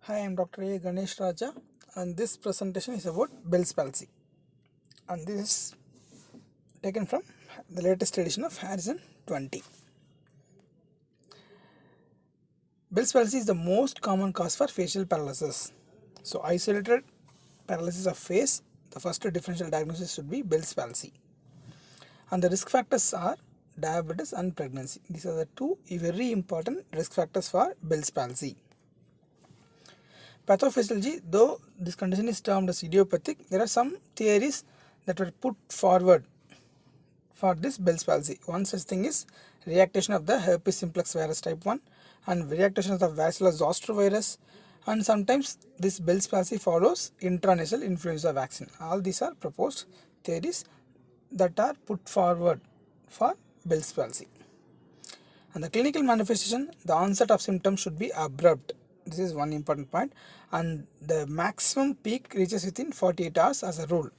Hi, I'm Dr. A. Ganesh Raja, and this presentation is about Bell's palsy. And this is taken from the latest edition of Harrison 20. Bell's palsy is the most common cause for facial paralysis. So, isolated paralysis of face, the first differential diagnosis should be Bell's palsy. And the risk factors are diabetes and pregnancy. These are the two very important risk factors for Bell's palsy. Pathophysiology, though this condition is termed as idiopathic, there are some theories that were put forward for this Bell's palsy. One such thing is reactivation of the herpes simplex virus type 1 and reactivation of the varicella zoster virus, and sometimes this Bell's palsy follows intranasal influenza vaccine. All these are proposed theories that are put forward for Bell's palsy. And the clinical manifestation, the onset of symptoms should be abrupt. This is one important point, and the maximum peak reaches within 48 hours as a rule.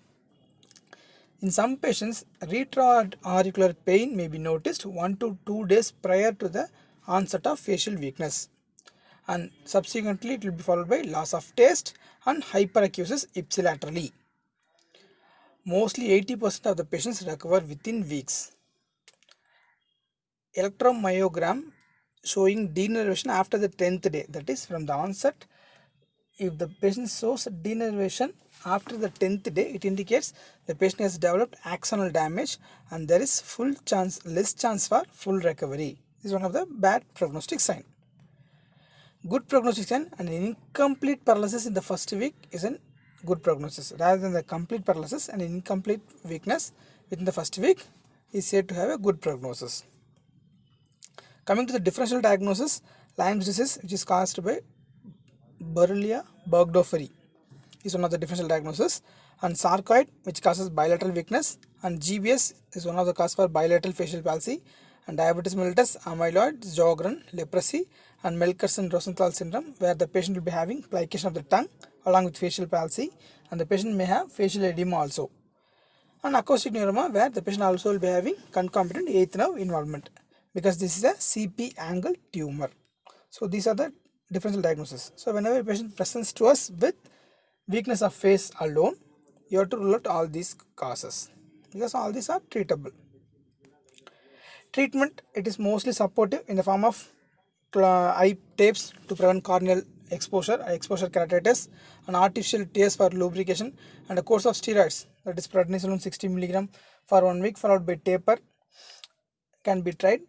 In some patients, retroauricular pain may be noticed 1 to 2 days prior to the onset of facial weakness, and subsequently it will be followed by loss of taste and hyperacusis ipsilaterally. Mostly 80% of the patients recover within weeks. Electromyogram showing denervation after the 10th day, that is from the onset. If the patient shows denervation after the 10th day, it indicates the patient has developed axonal damage and there is less chance for full recovery. This is one of the bad prognostic sign. Good prognostic sign, an incomplete paralysis in the first week is a good prognosis. Rather than the complete paralysis, and incomplete weakness within the first week is said to have a good prognosis. Coming to the differential diagnosis, Lyme's disease, which is caused by Borrelia burgdorferi, is one of the differential diagnosis, and sarcoid, which causes bilateral weakness, and GBS is one of the cause for bilateral facial palsy, and diabetes mellitus, amyloid, Sjogren, leprosy, and Melkersen-Rosenthal syndrome, where the patient will be having plication of the tongue along with facial palsy, and the patient may have facial edema also, and acoustic neuroma, where the patient also will be having concomitant eighth nerve involvement, because this is a CP angle tumor. So these are the differential diagnosis. So whenever a patient presents to us with weakness of face alone, you have to rule out all these causes, because all these are treatable. Treatment, it is mostly supportive in the form of eye tapes to prevent corneal exposure keratitis, and artificial tears for lubrication, and a course of steroids, that is prednisolone 60 mg for 1 week followed by taper, can be tried,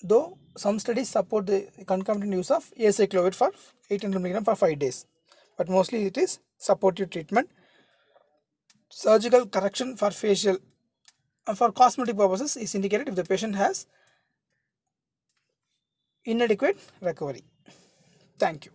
though some studies support the concomitant use of acyclovir for 800 mg for 5 days, but mostly it is supportive treatment. Surgical correction for facial for cosmetic purposes is indicated if the patient has inadequate recovery. Thank you.